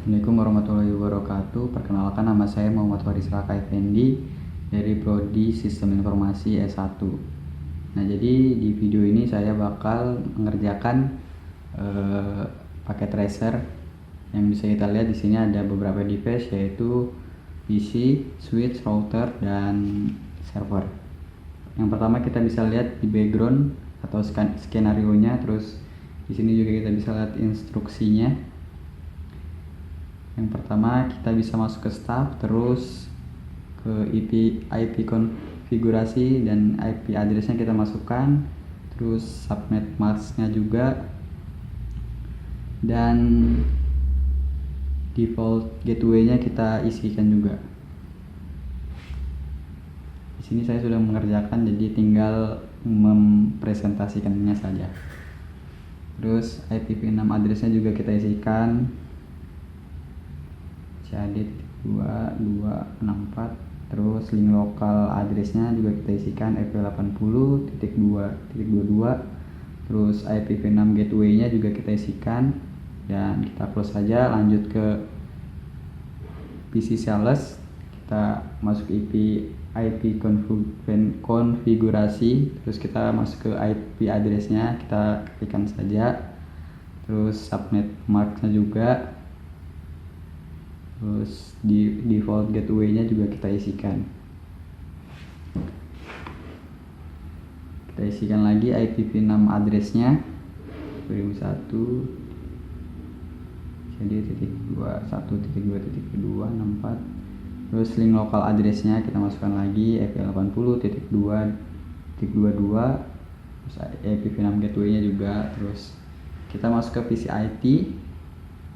Assalamualaikum warahmatullahi wabarakatuh. Perkenalkan, nama saya Muhammad Faris Raka Effendi dari Prodi Sistem Informasi S1. Nah, jadi di video ini saya bakal mengerjakan paket tracer yang bisa kita lihat di sini ada beberapa device, yaitu PC, switch, router, dan server. Yang pertama kita bisa lihat di background atau skenario-nya, terus di sini juga kita bisa lihat instruksinya. Yang pertama kita bisa masuk ke start, terus ke IP konfigurasi dan IP addressnya kita masukkan, terus subnet masknya juga, dan default gateway-nya kita isikan juga. Di sini saya sudah mengerjakan, jadi tinggal mempresentasikannya saja. Terus IPv6 addressnya juga kita isikan, CAD 2264. Terus link lokal addressnya juga kita isikan IP80.2.22. Terus IPv6 gateway-nya juga kita isikan, dan kita close saja. Lanjut ke PC sales, kita masuk IP konfigurasi, terus kita masuk ke IP addressnya, kita ketikkan saja. Terus subnet marknya juga, terus di default gateway-nya juga kita isikan. Kita isikan lagi IPv6 addressnya 2001 jadi .1.2.2.64. Terus link lokal addressnya kita masukkan lagi IP80.2.22. terus IPv6 gateway-nya juga. Terus kita masuk ke PC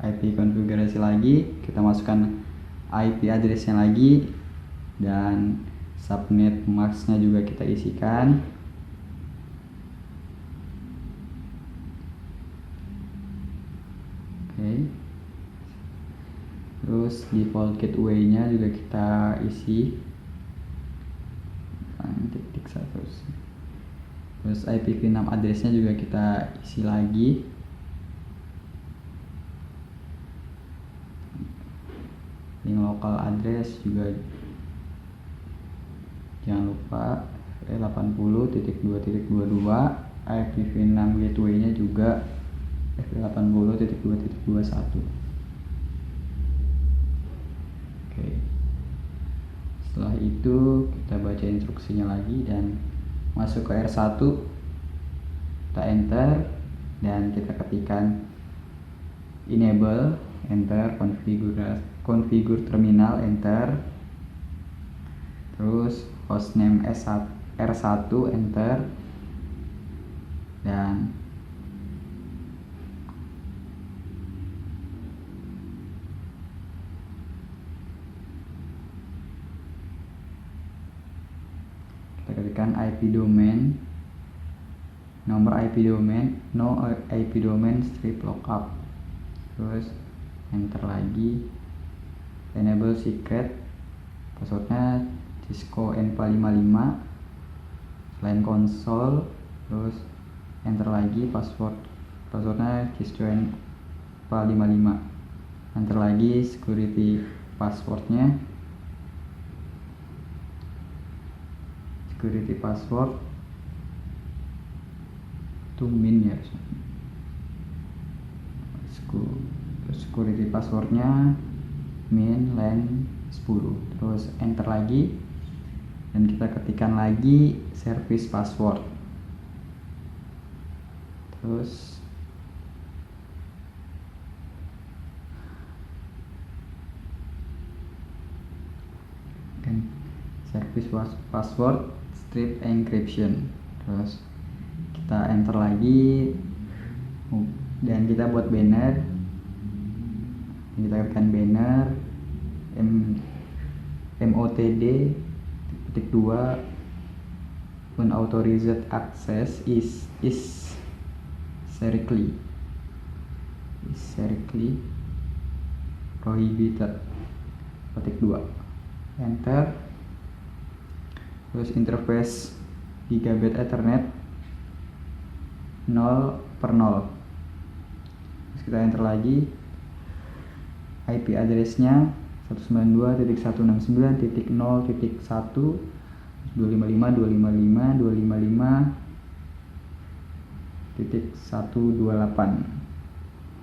IP konfigurasi lagi, kita masukkan IP addressnya lagi, dan subnet masknya juga kita isikan. Oke. Terus default gateway-nya juga kita isi, terus IPv6 addressnya juga kita isi lagi. Link local address juga jangan lupa 80.2.22. IPv6 gateway-nya juga 80.2.21. Oke. Setelah itu kita baca instruksinya lagi dan masuk ke R1, kita enter dan kita ketikkan enable, enter, configure terminal, enter, terus hostname R1, enter, dan kita ketikkan IP domain, nomor IP domain, no IP domain strip lookup, terus enter lagi, enable secret, passwordnya Cisco N455, selain konsol, terus enter lagi, passwordnya Cisco N455, enter lagi, security password itu min ya, security passwordnya min len 10, terus enter lagi, dan kita ketikkan lagi service password, terus service password strip encryption, terus kita enter lagi, dan kita buat banner. Kita ketikkan banner MOTD .2 unauthorized access is strictly prohibited .2, enter. Terus interface gigabit ethernet 0/0, terus kita enter lagi, IP address-nya 192.169.0.1 255.255.255.128.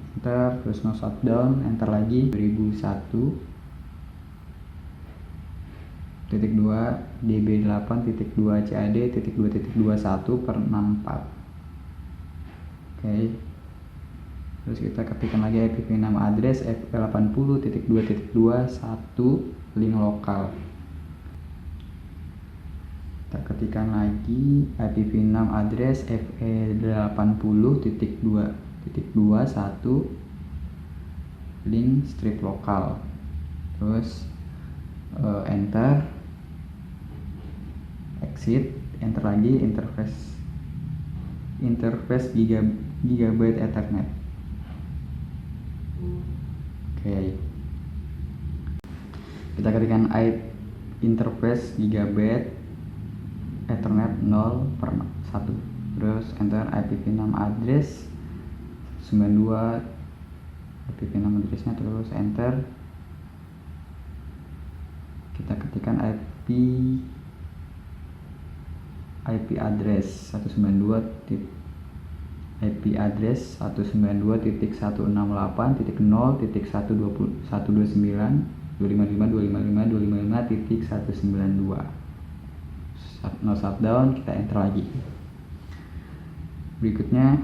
Enter, terus no shutdown, enter lagi 2001.2 db8.2 cad.2.21/64. Oke. Terus kita ketikkan lagi IPv6 address fe80.2.21 link lokal. Kita ketikkan lagi IPv6 address fe80.2.21 link strip lokal. Terus enter, exit, enter lagi, interface gigabyte ethernet. Oke. Kita ketikkan interface gigabyte ethernet 0/1. Terus enter IPv6 address 92 IPv6 addressnya, terus enter. Kita ketikkan IP address 192.168.0.129.255.255.192. No shutdown, kita enter lagi. Berikutnya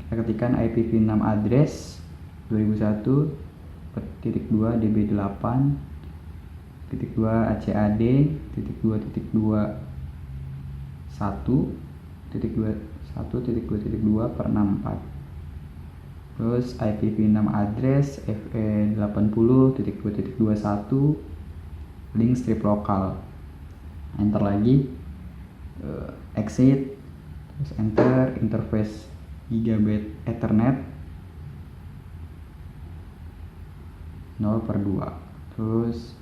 kita ketikkan IPv6 address 2001.2 db8.2 acad.1.2.1.2/64. Terus IPv6 address fe80.2.21 link strip lokal. Enter lagi, exit, terus enter, interface gigabyte ethernet 0/2. Terus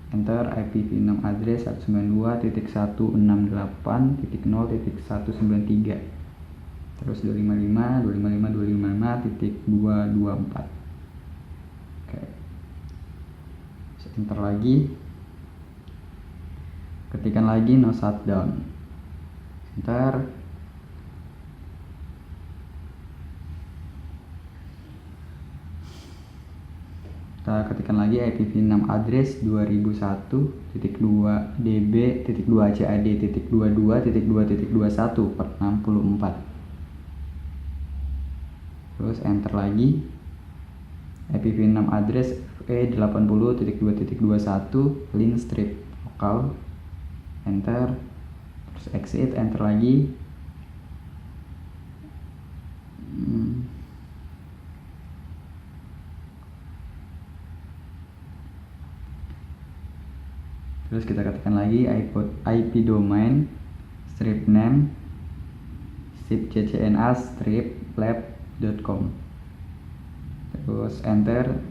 enter IPv6 address 192.168.0.193. Terus 255.255.254. Oke. Enter lagi. Ketikkan lagi no shutdown. Enter. Kita ketikkan lagi IPv6 address 2001.2 db.2 cad.22.2.21/64. Terus enter lagi. IPv6 address e80.2.21 link strip lokal. Enter, terus exit, enter lagi. Terus kita ketikkan lagi IP domain strip name ccna strip lab.com. Terus enter,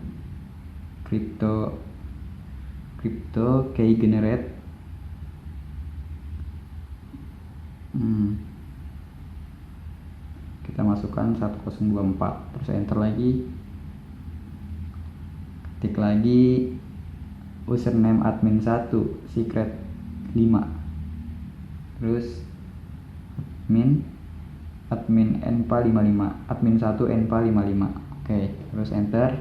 crypto key generate. Kita masukkan 1024, terus enter lagi. Ketik lagi username admin 1 secret 5, terus admin enpa55, admin 1 enpa55. Oke, terus enter,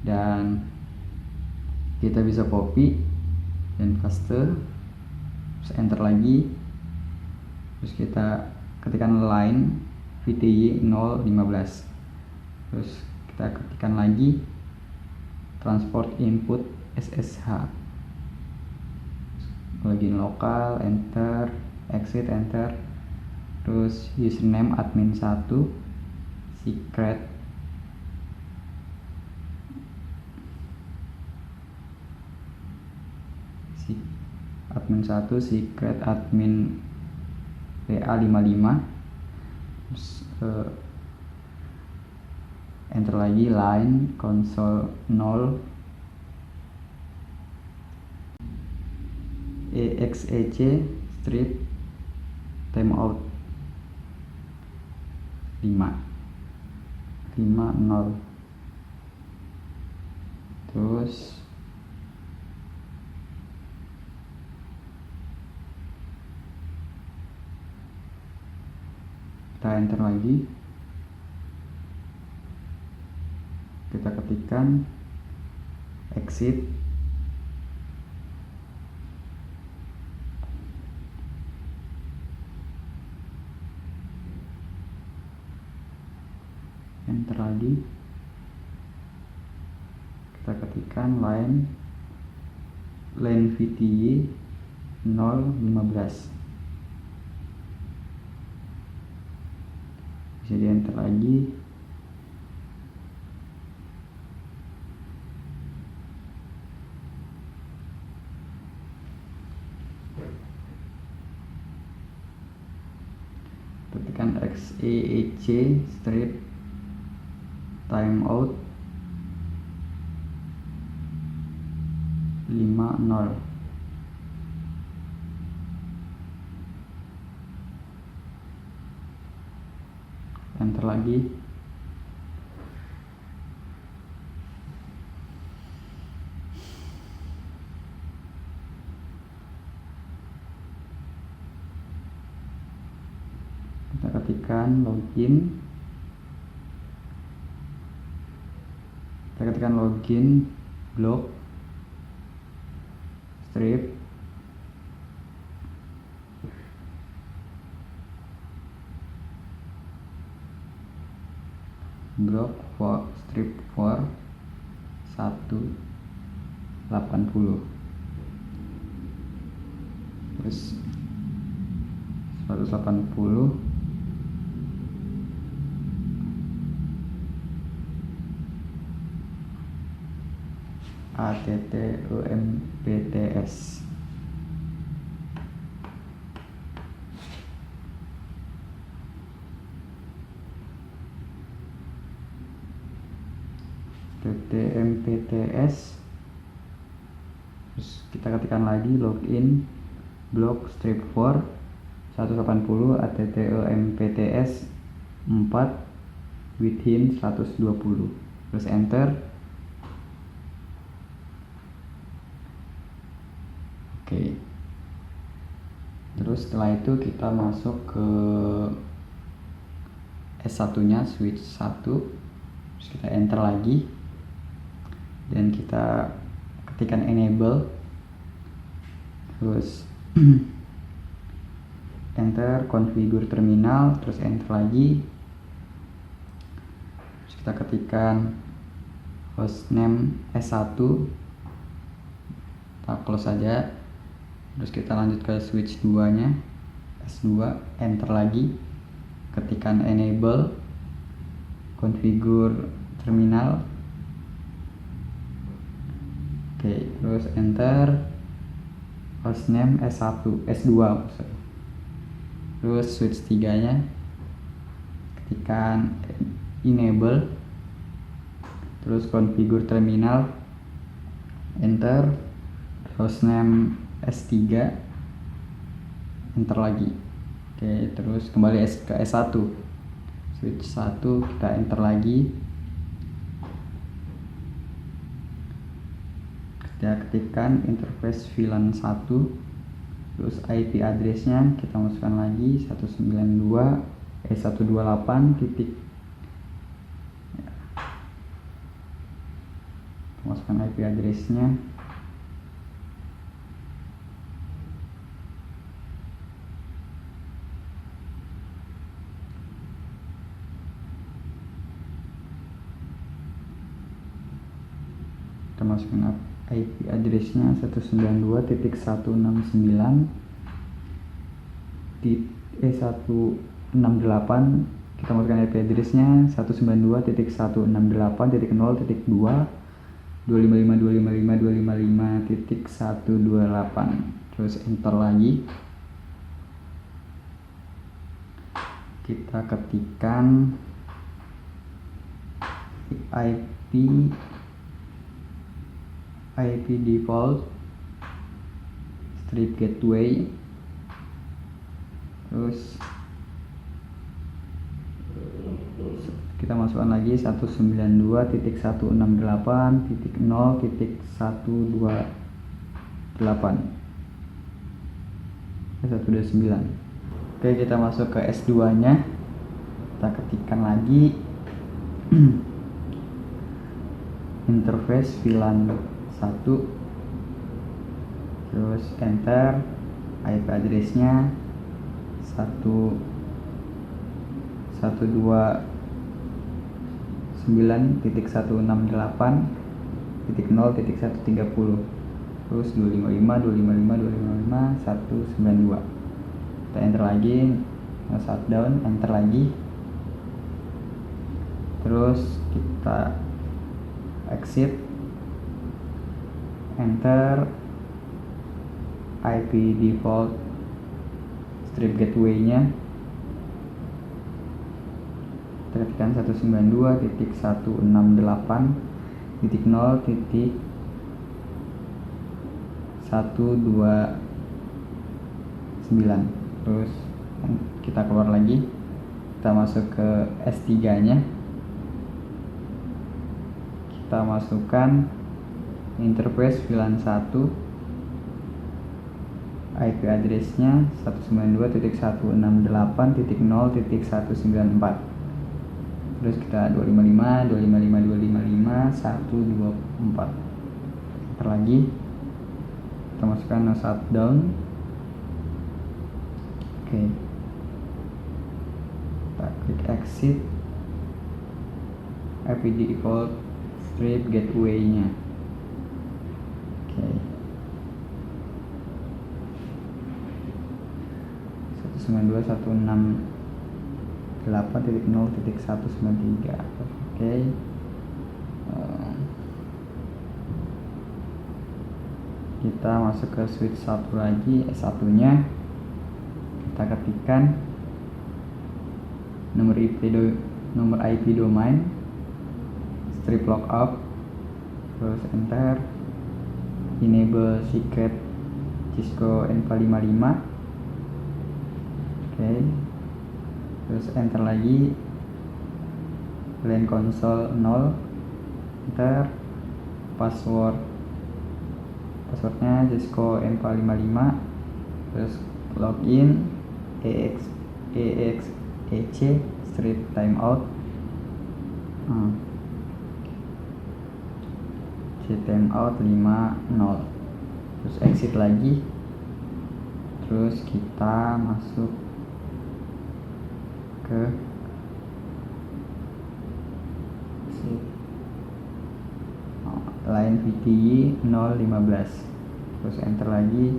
dan kita bisa copy dan paste, terus enter lagi. Terus kita ketikkan line VTY 015, terus kita ketikkan lagi transport input SSH, login lokal, enter, exit, enter. Terus username admin 1 secret admin 1 secret admin PA55. Terus enter lagi line console 0 exec strip timeout 5 0. terus kita enter lagi, kita ketikkan exit, enter lagi, kita ketikkan line VTY 015, bisa di enter lagi, ketikkan XEEC strip timeout 50, enter lagi, kita ketikkan login, block strip strip for 180, terus 180 ATTEMPTS. TTMPTS, terus kita ketikkan lagi login block strip for 180 ATTEMPTS 4 within 120, terus enter. Oke, terus setelah itu kita masuk ke S1 nya, switch 1, terus kita enter lagi dan kita ketikkan enable, terus enter configure terminal, terus enter lagi, terus kita ketikkan hostname S1, kita close saja, terus kita lanjut ke switch 2 nya S2, enter lagi, ketikkan enable configure terminal, oke, terus enter hostname S2, terus switch 3 nya ketikkan enable, terus configure terminal, enter hostname S3, enter lagi. Oke, terus kembali ke S1, switch 1 kita enter lagi, kita ketikkan interface VLAN 1, terus IP addressnya kita masukkan lagi 128 titik, masukkan IP addressnya, kita masukkan IP addressnya 168, kita masukkan IP addressnya 192.168.0.255.255.255.128, terus enter lagi, kita ketikkan IP default strip gateway, terus kita masukkan lagi 192.168.0.128 129. Oke, kita masuk ke S2 nya, kita ketikkan lagi interface VLAN 1, terus enter, IP address-nya 129.168.0.130, terus 255.255.255.192. Kita enter lagi, shutdown, enter lagi, terus kita exit, enter, IP default strip gateway nya ketikkan 192.168.0.129. terus kita keluar lagi, kita masuk ke S3 nya, kita masukkan interface VLAN 1, IP address-nya 192.168.0.194, terus kita 255.255.255.124. Ntar lagi kita masukkan no shutdown. Oke, kita klik exit, IP default strip gateway nya. Oke, 192.168.0.193. Oke, kita masuk ke switch 1 lagi, S1 nya, kita ketikkan nomor IP domain, strip lookup, terus enter, enable secret Cisco N455. Oke, terus enter lagi, LAN console 0, enter, passwordnya Cisco N455, terus login, EXEC strip timeout, timeout 50, terus exit lagi, terus kita masuk ke line VTY 015, terus enter lagi,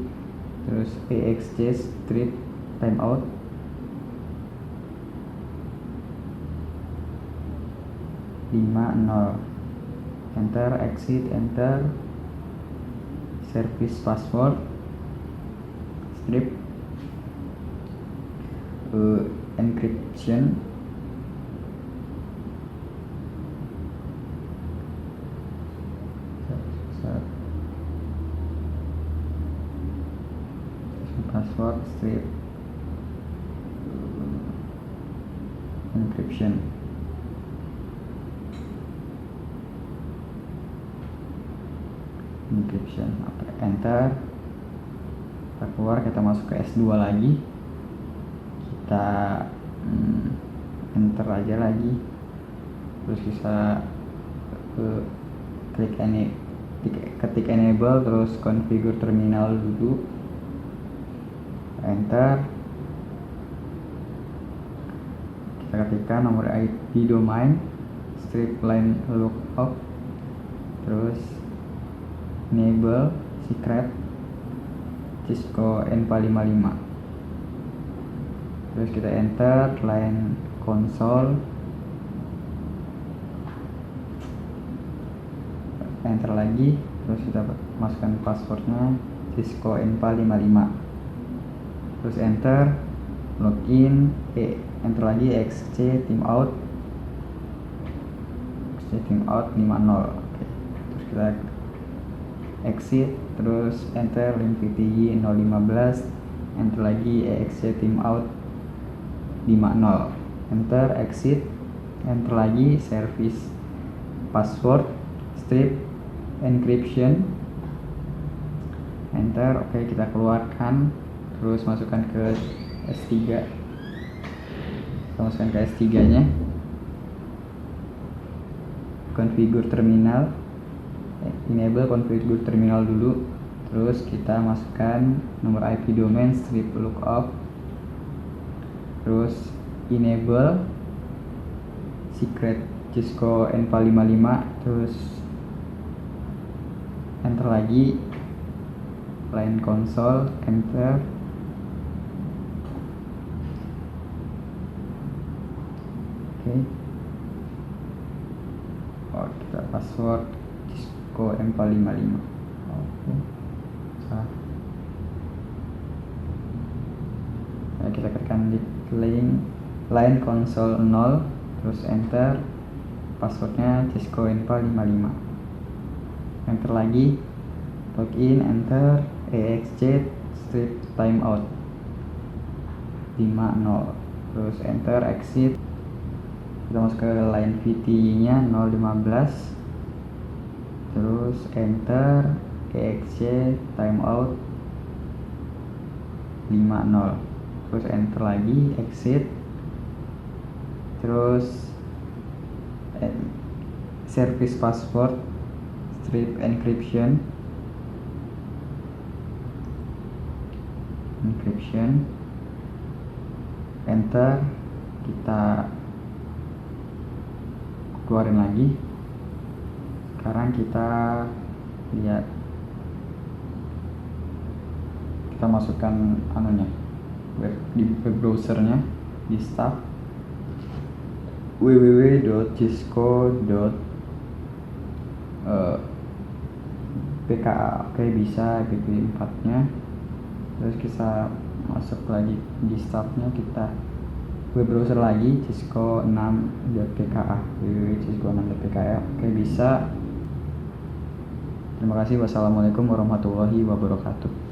terus EXC strip timeout, enter, exit, enter, service password strip encryption, password strip encryption. Enter, kita keluar, kita masuk ke S2 lagi, kita enter aja lagi, terus bisa ketik enable, terus configure terminal dulu, enter, kita ketikkan nomor IP domain, strip line lookup, terus enable secret Cisco N455, terus kita enter, line console, enter lagi, terus kita masukkan passwordnya Cisco N455, terus enter, login, enter lagi, XC timeout 50. Oke, terus kita exit, terus enter, link VTY 015, enter lagi, EXC timeout 50, enter, exit, enter lagi, service password strip encryption, enter. Oke, kita keluarkan, terus masukkan ke S3, kita masukkan ke S3 nya, configure terminal, enable configure terminal dulu, terus kita masukkan nomor IP domain strip lookup, terus enable secret Cisco Enva55, terus enter lagi, line console, enter. Oke. Oh, kita password Cisco Enva55. Oke. Salah. Nah, kita tekan di line console 0, terus enter. Passwordnya Cisco Enva55. Enter lagi, login, enter, exit strip timeout 50, terus enter, exit. Kita masuk ke line VT nya 015, terus enter, exit timeout 50, terus enter lagi, exit, terus service password strip encryption, enter. Kita keluarin lagi. Sekarang kita lihat, kita masukkan anunya di web browsernya, di start www.cisco.pka. Oke, bisa IP4 nya. Terus kita masuk lagi di startnya, kita web browser lagi, cisco6.pka, www.cisco6.pka. Oke, bisa. Terima kasih. Wassalamualaikum warahmatullahi wabarakatuh.